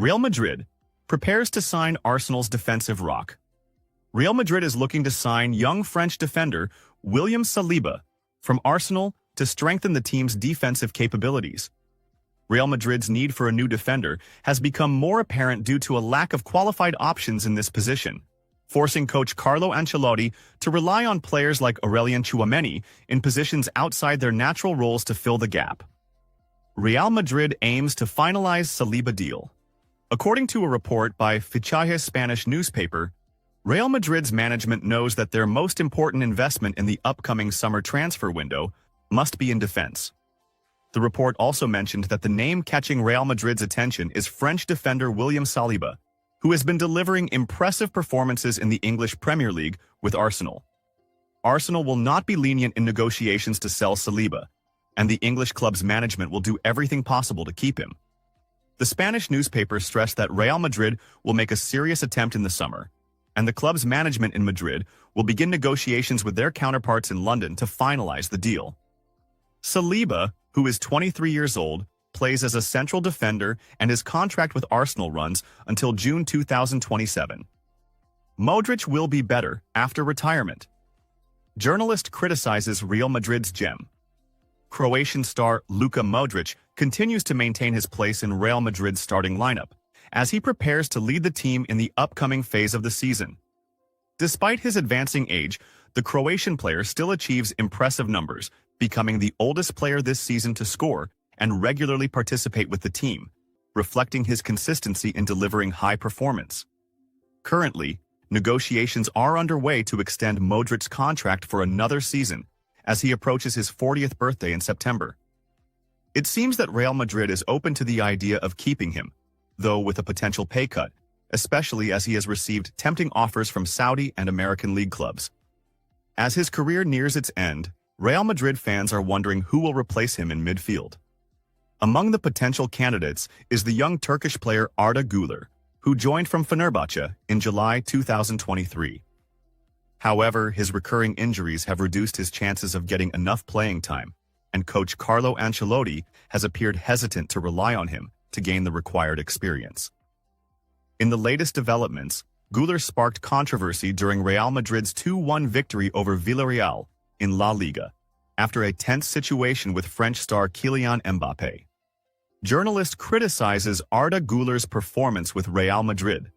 Real Madrid prepares to sign Arsenal's defensive rock. Real Madrid is looking to sign young French defender William Saliba from Arsenal to strengthen the team's defensive capabilities. Real Madrid's need for a new defender has become more apparent due to a lack of qualified options in this position, forcing coach Carlo Ancelotti to rely on players like Aurelien Tchouameni in positions outside their natural roles to fill the gap. Real Madrid aims to finalize Saliba deal. According to a report by Fichajes Spanish newspaper, Real Madrid's management knows that their most important investment in the upcoming summer transfer window must be in defense. The report also mentioned that the name catching Real Madrid's attention is French defender William Saliba, who has been delivering impressive performances in the English Premier League with Arsenal. Arsenal will not be lenient in negotiations to sell Saliba, and the English club's management will do everything possible to keep him. The Spanish newspaper stressed that Real Madrid will make a serious attempt in the summer, and the club's management in Madrid will begin negotiations with their counterparts in London to finalize the deal. Saliba, who is 23 years old, plays as a central defender and his contract with Arsenal runs until June 2027. Modric will be better after retirement. Journalist criticizes Real Madrid's gem. Croatian star Luka Modric continues to maintain his place in Real Madrid's starting lineup, as he prepares to lead the team in the upcoming phase of the season. Despite his advancing age, the Croatian player still achieves impressive numbers, becoming the oldest player this season to score and regularly participate with the team, reflecting his consistency in delivering high performance. Currently, negotiations are underway to extend Modric's contract for another season, as he approaches his 40th birthday in September. It seems that Real Madrid is open to the idea of keeping him, though with a potential pay cut, especially as he has received tempting offers from Saudi and American league clubs. As his career nears its end, Real Madrid fans are wondering who will replace him in midfield. Among the potential candidates is the young Turkish player Arda Güler, who joined from Fenerbahce in July 2023. However, his recurring injuries have reduced his chances of getting enough playing time, and coach Carlo Ancelotti has appeared hesitant to rely on him to gain the required experience. In the latest developments, Güler sparked controversy during Real Madrid's 2-1 victory over Villarreal in La Liga, after a tense situation with French star Kylian Mbappé. Journalist criticizes Arda Güler's performance with Real Madrid.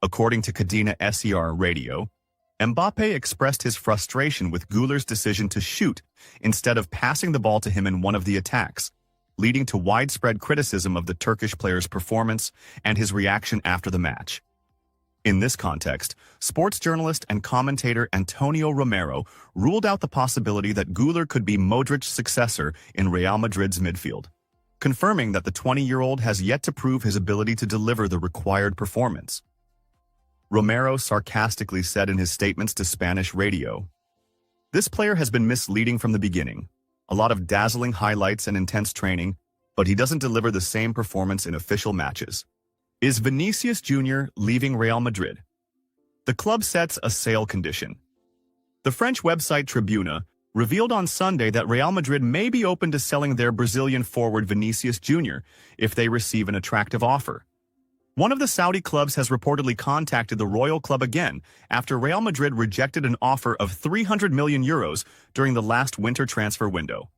According to Cadena SER Radio, Mbappé expressed his frustration with Güler's decision to shoot instead of passing the ball to him in one of the attacks, leading to widespread criticism of the Turkish player's performance and his reaction after the match. In this context, sports journalist and commentator Antonio Romero ruled out the possibility that Güler could be Modric's successor in Real Madrid's midfield, confirming that the 20-year-old has yet to prove his ability to deliver the required performance. Romero sarcastically said in his statements to Spanish radio, "This player has been misleading from the beginning. A lot of dazzling highlights and intense training, but he doesn't deliver the same performance in official matches." Is Vinicius Jr. leaving Real Madrid? The club sets a sale condition. The French website Tribuna revealed on Sunday that Real Madrid may be open to selling their Brazilian forward Vinicius Jr. if they receive an attractive offer. One of the Saudi clubs has reportedly contacted the Royal Club again after Real Madrid rejected an offer of €300 million during the last winter transfer window.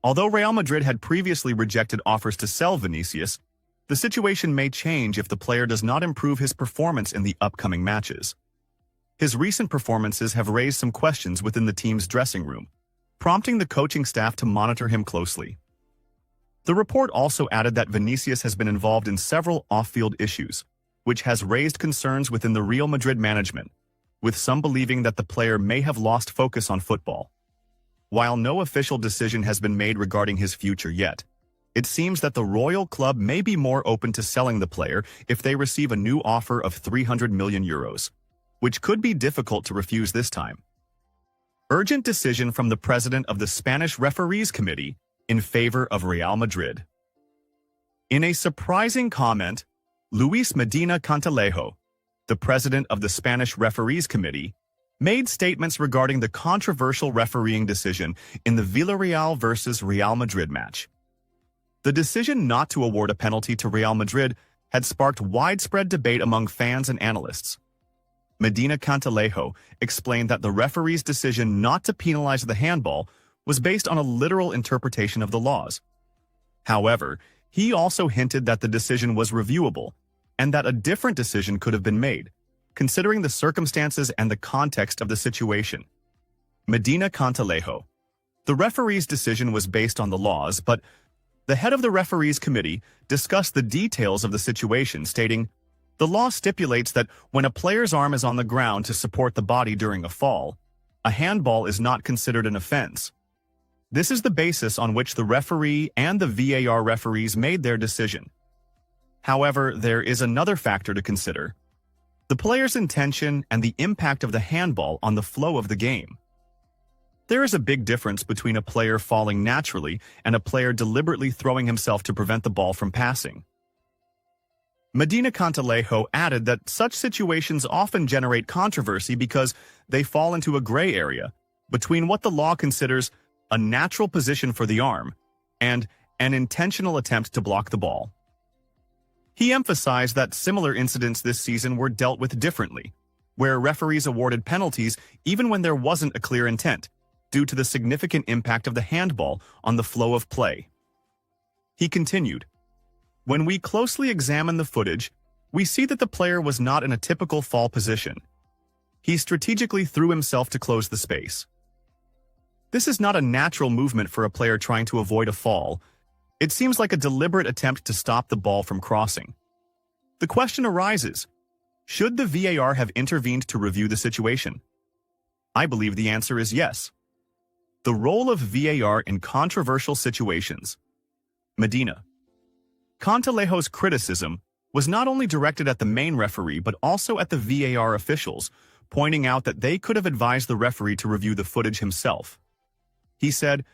Although Real Madrid had previously rejected offers to sell Vinicius, the situation may change if the player does not improve his performance in the upcoming matches. His recent performances have raised some questions within the team's dressing room, prompting the coaching staff to monitor him closely. The report also added that Vinicius has been involved in several off-field issues, which has raised concerns within the Real Madrid management, with some believing that the player may have lost focus on football. While no official decision has been made regarding his future yet, it seems that the Royal Club may be more open to selling the player if they receive a new offer of €300 million, which could be difficult to refuse this time. Urgent decision from the president of the Spanish Referees Committee in favor of Real Madrid. In a surprising comment, Luis Medina Cantalejo, the president of the Spanish Referees Committee, made statements regarding the controversial refereeing decision in the Villarreal versus Real Madrid match. The decision not to award a penalty to Real Madrid had sparked widespread debate among fans and analysts. Medina Cantalejo explained that the referee's decision not to penalize the handball was based on a literal interpretation of the laws. However, he also hinted that the decision was reviewable and that a different decision could have been made, considering the circumstances and the context of the situation. Medina Cantalejo: the referee's decision was based on the laws, but the head of the referees committee discussed the details of the situation, stating, "The law stipulates that when a player's arm is on the ground to support the body during a fall, a handball is not considered an offense. This is the basis on which the referee and the VAR referees made their decision. However, there is another factor to consider: the player's intention and the impact of the handball on the flow of the game. There is a big difference between a player falling naturally and a player deliberately throwing himself to prevent the ball from passing." Medina Cantalejo added that such situations often generate controversy because they fall into a gray area between what the law considers a natural position for the arm and an intentional attempt to block the ball. He emphasized that similar incidents this season were dealt with differently, where referees awarded penalties even when there wasn't a clear intent, due to the significant impact of the handball on the flow of play. He continued, "When we closely examine the footage, we see that the player was not in a typical fall position. He strategically threw himself to close the space. This is not a natural movement for a player trying to avoid a fall. It seems like a deliberate attempt to stop the ball from crossing. The question arises, should the VAR have intervened to review the situation? I believe the answer is yes. The role of VAR in controversial situations." Medina Cantalejo's criticism was not only directed at the main referee but also at the VAR officials, pointing out that they could have advised the referee to review the footage himself. He said,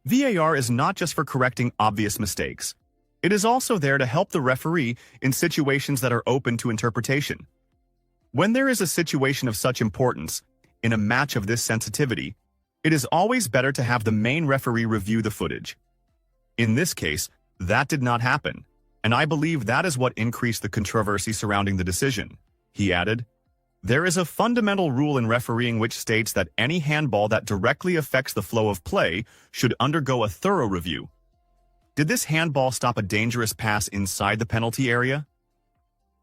"VAR is not just for correcting obvious mistakes. It is also there to help the referee in situations that are open to interpretation. When there is a situation of such importance, in a match of this sensitivity, it is always better to have the main referee review the footage. In this case, that did not happen, and I believe that is what increased the controversy surrounding the decision." He added, "There is a fundamental rule in refereeing which states that any handball that directly affects the flow of play should undergo a thorough review. Did this handball stop a dangerous pass inside the penalty area?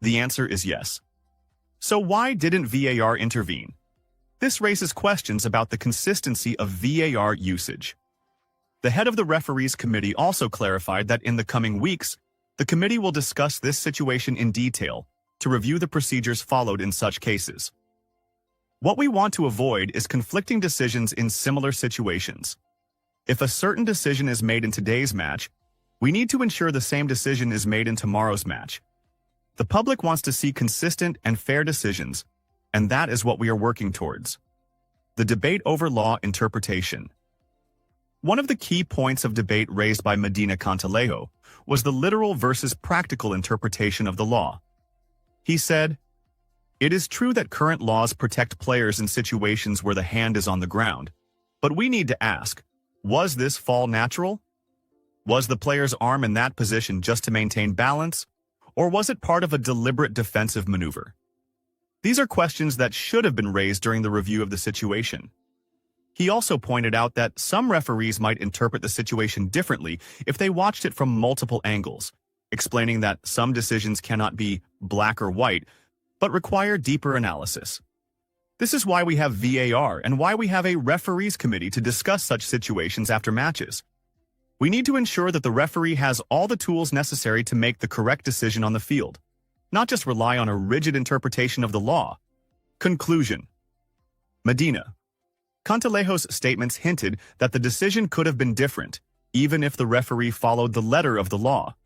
The answer is yes. So why didn't VAR intervene? This raises questions about the consistency of VAR usage." The head of the referees committee also clarified that in the coming weeks, the committee will discuss this situation in detail to review the procedures followed in such cases. "What we want to avoid is conflicting decisions in similar situations. If a certain decision is made in today's match, we need to ensure the same decision is made in tomorrow's match. The public wants to see consistent and fair decisions, and that is what we are working towards." The debate over law interpretation. One of the key points of debate raised by Medina Cantalejo was the literal versus practical interpretation of the law. He said, "It is true that current laws protect players in situations where the hand is on the ground, but we need to ask, was this fall natural? Was the player's arm in that position just to maintain balance, or was it part of a deliberate defensive maneuver? These are questions that should have been raised during the review of the situation." He also pointed out that some referees might interpret the situation differently if they watched it from multiple angles, explaining that some decisions cannot be black or white, but require deeper analysis. This is why we have VAR and why we have a referees committee to discuss such situations after matches. We need to ensure that the referee has all the tools necessary to make the correct decision on the field, not just rely on a rigid interpretation of the law. Conclusion. Medina Cantalejo's statements hinted that the decision could have been different, even if the referee followed the letter of the law.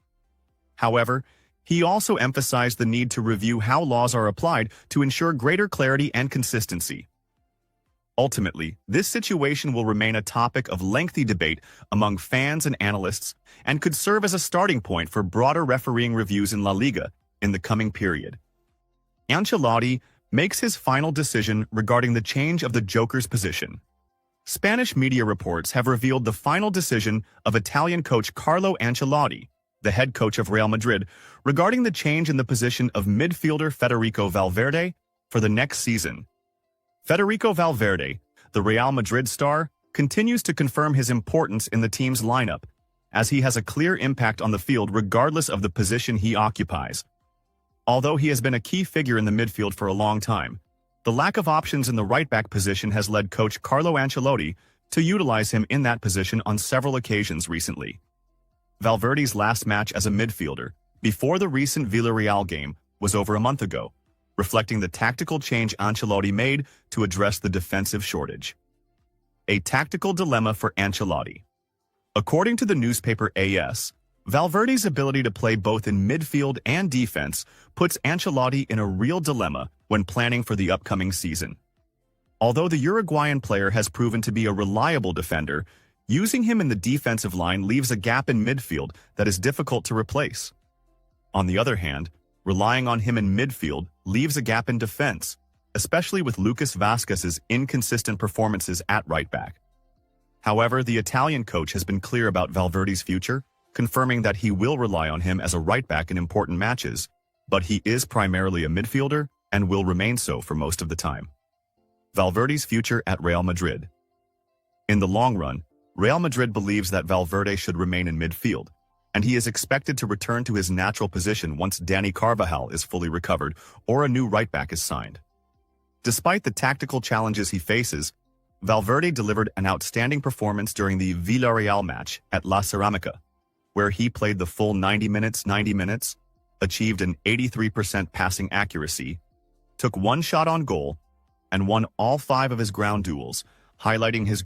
However, he also emphasized the need to review how laws are applied to ensure greater clarity and consistency. Ultimately, this situation will remain a topic of lengthy debate among fans and analysts and could serve as a starting point for broader refereeing reviews in La Liga in the coming period. Ancelotti makes his final decision regarding the change of the Joker's position. Spanish media reports have revealed the final decision of Italian coach Carlo Ancelotti, the head coach of Real Madrid, regarding the change in the position of midfielder Federico Valverde for the next season. Federico Valverde, the Real Madrid star, continues to confirm his importance in the team's lineup, as he has a clear impact on the field regardless of the position he occupies. Although he has been a key figure in the midfield for a long time, the lack of options in the right-back position has led coach Carlo Ancelotti to utilize him in that position on several occasions recently. Valverde's last match as a midfielder, before the recent Villarreal game, was over a month ago, reflecting the tactical change Ancelotti made to address the defensive shortage. A tactical dilemma for Ancelotti. According to the newspaper AS, Valverde's ability to play both in midfield and defense puts Ancelotti in a real dilemma when planning for the upcoming season. Although the Uruguayan player has proven to be a reliable defender, using him in the defensive line leaves a gap in midfield that is difficult to replace. On the other hand, relying on him in midfield leaves a gap in defense, especially with Lucas Vázquez's inconsistent performances at right-back. However, the Italian coach has been clear about Valverde's future, confirming that he will rely on him as a right-back in important matches, but he is primarily a midfielder and will remain so for most of the time. Valverde's future at Real Madrid. In the long run, Real Madrid believes that Valverde should remain in midfield, and he is expected to return to his natural position once Dani Carvajal is fully recovered or a new right-back is signed. Despite the tactical challenges he faces, Valverde delivered an outstanding performance during the Villarreal match at La Ceramica, where he played the full 90 minutes, achieved an 83% passing accuracy, took one shot on goal, and won all 5 of his ground duels, highlighting his